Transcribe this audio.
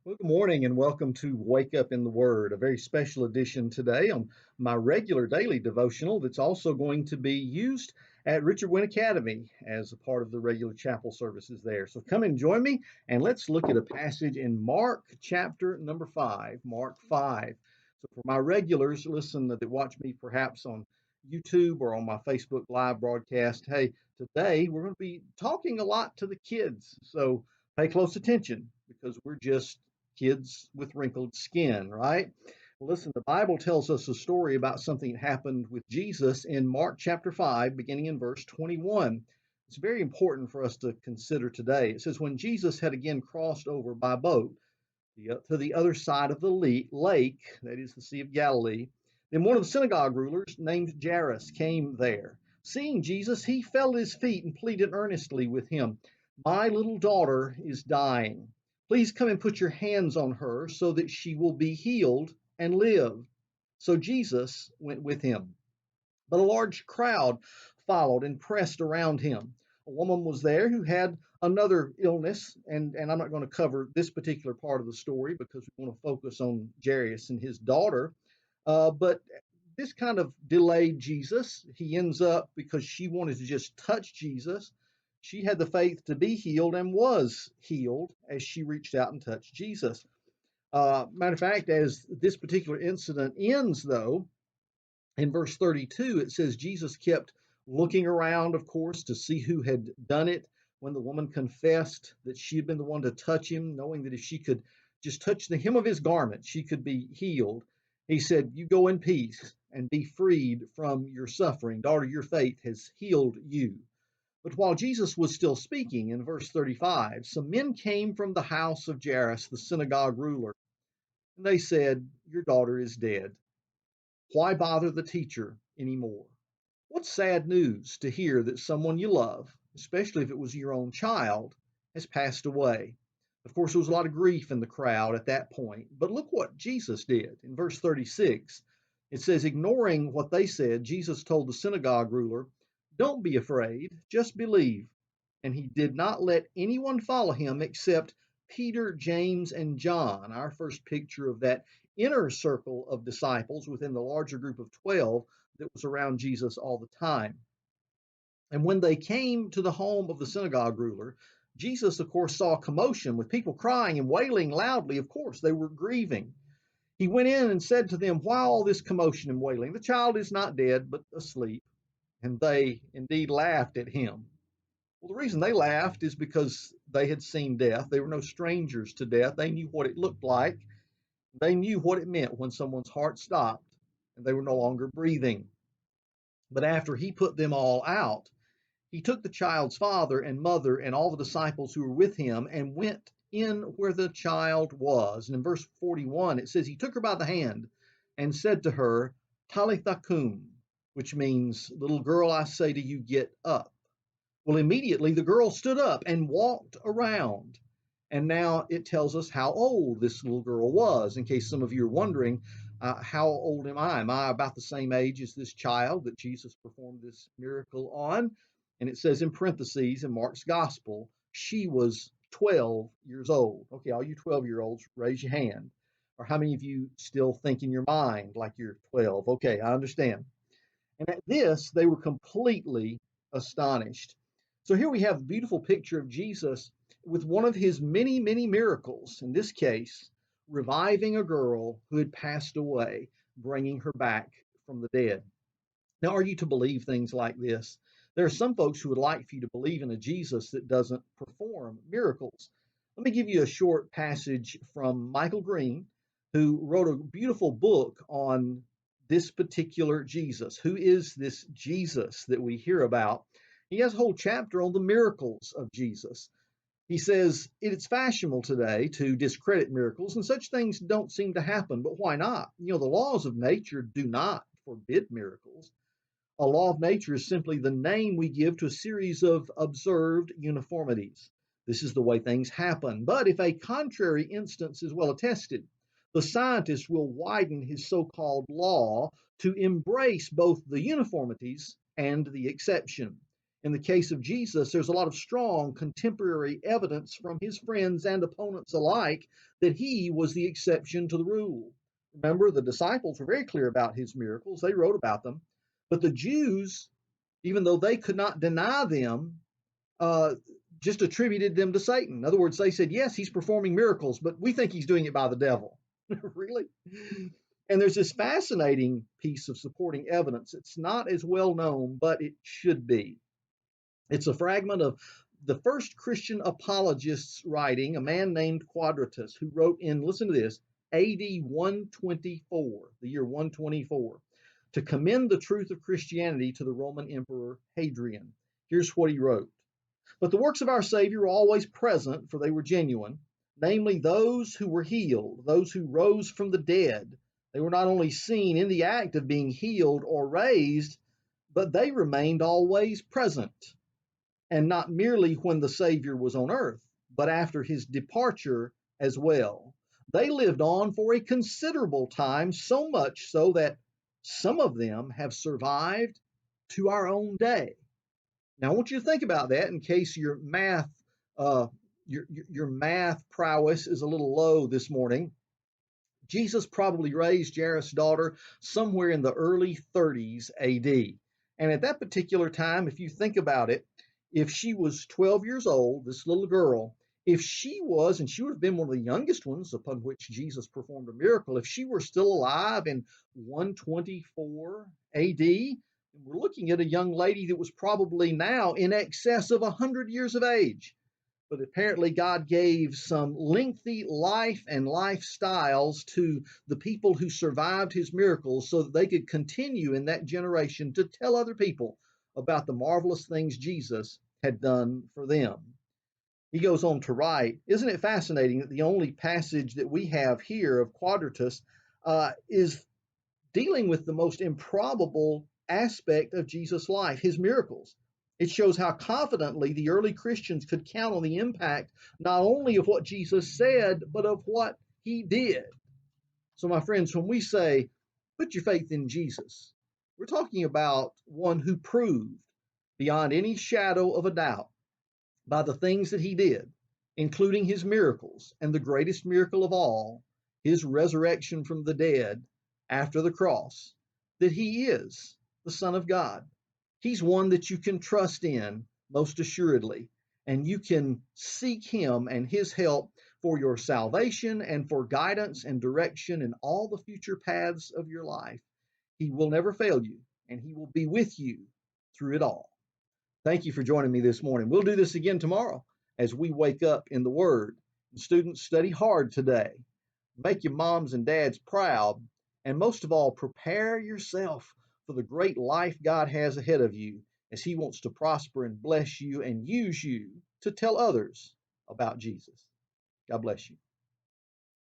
Well, good morning and welcome to Wake Up in the Word, a very special edition today on my regular daily devotional that's also going to be used at Richard Wynn Academy as a part of the regular chapel services there. So come and join me and let's look at a passage in Mark chapter number 5, Mark 5. So for my regulars, listen that watch me perhaps on YouTube or on my Facebook live broadcast, hey, today we're going to be talking a lot to the kids. So pay close attention because we're just kids with wrinkled skin, right? Well, listen, the Bible tells us a story about something that happened with Jesus in Mark chapter 5, beginning in verse 21. It's very important for us to consider today. It says, when Jesus had again crossed over by boat to the other side of the lake, that is the Sea of Galilee, then one of the synagogue rulers named Jairus came there. Seeing Jesus, he fell at his feet and pleaded earnestly with him, "My little daughter is dying. Please come and put your hands on her so that she will be healed and live." So Jesus went with him. But a large crowd followed and pressed around him. A woman was there who had another illness, and I'm not going to cover this particular part of the story because we want to focus on Jairus and his daughter. But this kind of delayed Jesus. He ends up, because she wanted to just touch Jesus, she had the faith to be healed and was healed as she reached out and touched Jesus. Matter of fact, as this particular incident ends, though, in verse 32, it says Jesus kept looking around, of course, to see who had done it. When the woman confessed that she had been the one to touch him, knowing that if she could just touch the hem of his garment, she could be healed, he said, "You go in peace and be freed from your suffering. Daughter, your faith has healed you." But while Jesus was still speaking, in verse 35, some men came from the house of Jairus, the synagogue ruler, and they said, "Your daughter is dead. Why bother the teacher anymore?" What sad news to hear that someone you love, especially if it was your own child, has passed away. Of course, there was a lot of grief in the crowd at that point, but look what Jesus did. In verse 36, it says, ignoring what they said, Jesus told the synagogue ruler, "Don't be afraid, just believe." And he did not let anyone follow him except Peter, James, and John, our first picture of that inner circle of disciples within the larger group of 12 that was around Jesus all the time. And when they came to the home of the synagogue ruler, Jesus, of course, saw a commotion with people crying and wailing loudly. Of course, they were grieving. He went in and said to them, "Why all this commotion and wailing? The child is not dead, but asleep." And they indeed laughed at him. Well, the reason they laughed is because they had seen death. They were no strangers to death. They knew what it looked like. They knew what it meant when someone's heart stopped and they were no longer breathing. But after he put them all out, he took the child's father and mother and all the disciples who were with him and went in where the child was. And in verse 41, it says, he took her by the hand and said to her, "Talitha cum," which means, "Little girl, I say to you, get up." Well, immediately the girl stood up and walked around. And now it tells us how old this little girl was, in case some of you are wondering, how old am I? Am I about the same age as this child that Jesus performed this miracle on? And it says in parentheses in Mark's gospel, she was 12 years old. Okay, all you 12-year-olds, raise your hand. Or how many of you still think in your mind like you're 12? Okay, I understand. And at this, they were completely astonished. So here we have a beautiful picture of Jesus with one of his many, many miracles, in this case, reviving a girl who had passed away, bringing her back from the dead. Now, are you to believe things like this? There are some folks who would like for you to believe in a Jesus that doesn't perform miracles. Let me give you a short passage from Michael Green, who wrote a beautiful book on this particular Jesus. Who is this Jesus that we hear about? He has a whole chapter on the miracles of Jesus. He says it's fashionable today to discredit miracles, and such things don't seem to happen. But why not? You know, the laws of nature do not forbid miracles. A law of nature is simply the name we give to a series of observed uniformities. This is the way things happen. But if a contrary instance is well attested, the scientist will widen his so called law to embrace both the uniformities and the exception. In the case of Jesus, there's a lot of strong contemporary evidence from his friends and opponents alike that he was the exception to the rule. Remember, the disciples were very clear about his miracles, they wrote about them. But the Jews, even though they could not deny them, uh, just attributed them to Satan. In other words, they said, yes, he's performing miracles, but we think he's doing it by the devil. Really? And there's this fascinating piece of supporting evidence. It's not as well known, but it should be. It's a fragment of the first Christian apologist's writing, a man named Quadratus, who wrote in, listen to this, AD 124, the year 124, to commend the truth of Christianity to the Roman Emperor Hadrian. Here's what he wrote. But the works of our Savior were always present, for they were genuine, namely those who were healed, those who rose from the dead. They were not only seen in the act of being healed or raised, but they remained always present, and not merely when the Savior was on earth, but after his departure as well. They lived on for a considerable time, so much so that some of them have survived to our own day. Now, I want you to think about that in case your math prowess is a little low this morning. Jesus probably raised Jairus' daughter somewhere in the early 30s AD. And at that particular time, if you think about it, if she was 12 years old, this little girl, if she was, and she would have been one of the youngest ones upon which Jesus performed a miracle, if she were still alive in 124 AD, we're looking at a young lady that was probably now in excess of 100 years of age. But apparently God gave some lengthy life and lifestyles to the people who survived his miracles so that they could continue in that generation to tell other people about the marvelous things Jesus had done for them. He goes on to write, isn't it fascinating that the only passage that we have here of Quadratus is dealing with the most improbable aspect of Jesus' life, his miracles. It shows how confidently the early Christians could count on the impact not only of what Jesus said, but of what he did. So, my friends, when we say, put your faith in Jesus, we're talking about one who proved beyond any shadow of a doubt by the things that he did, including his miracles, and the greatest miracle of all, his resurrection from the dead after the cross, that he is the Son of God. He's one that you can trust in most assuredly, and you can seek him and his help for your salvation and for guidance and direction in all the future paths of your life. He will never fail you, and he will be with you through it all. Thank you for joining me this morning. We'll do this again tomorrow as we wake up in the Word. And students, study hard today. Make your moms and dads proud, and most of all, prepare yourself for the great life God has ahead of you as he wants to prosper and bless you and use you to tell others about Jesus. God bless you.